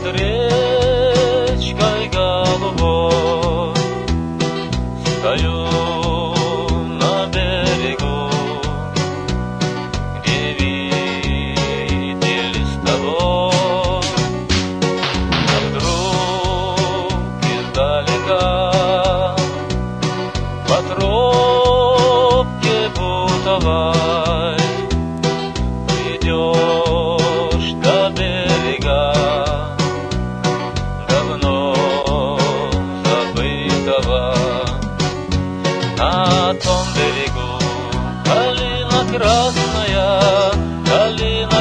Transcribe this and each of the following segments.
над речкой голубой стою на берегу, где виделись с тобой. А вдруг издалека по тропке путовой придешь до берега давно забытого. На том берегу калина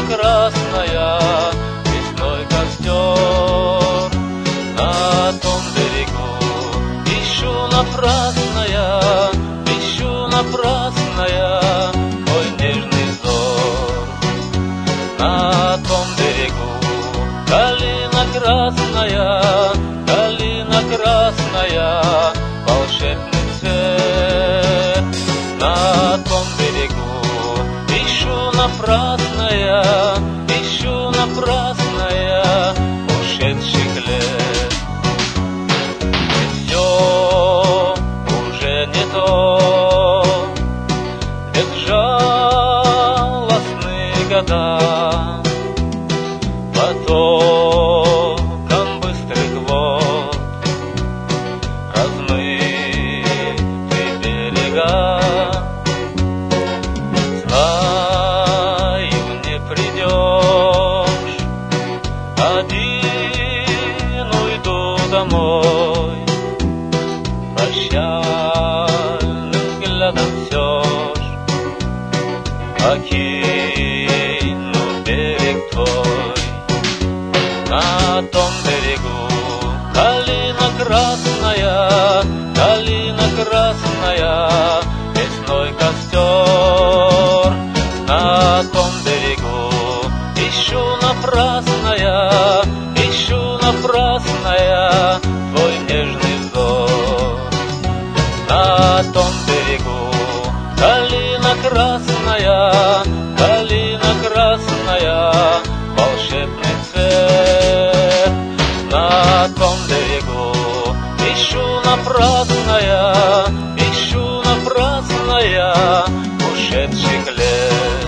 красная, лесной костер. На том берегу ищу напрасная, мой нежный взор. На том берегу калина красная, волшебный цвет. На том берегу ищу напрасная, ушедших лет. Ведь все уже не то, безжалостны года, потоком быстрых вод размыты берега. Знаю, не придешь, один уйду домой, прощальным взглядом все ж покину берег твой. На том берегу калина красная, лесной костер. На том берегу ищу напрасная, твой нежный взор. На том берегу калина красная, волшебный цвет. На том берегу ищу напрасная, ушедших лет.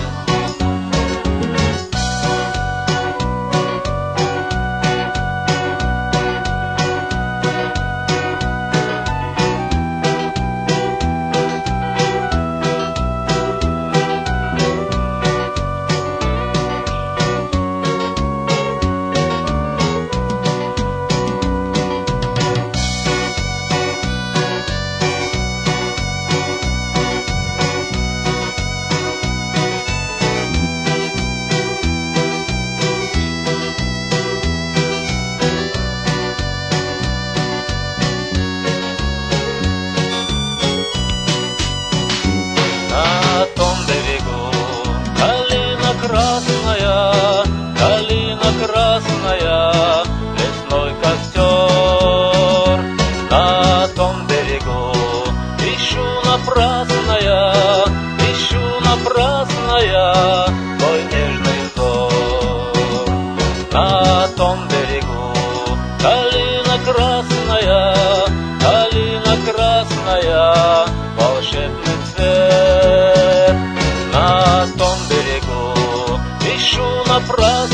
На том берегу калина красная, лесной костер. На том берегу ищу напрасная, твой нежный взор. На том берегу калина красная, волшебный цвет. На том берегу ищу напрасно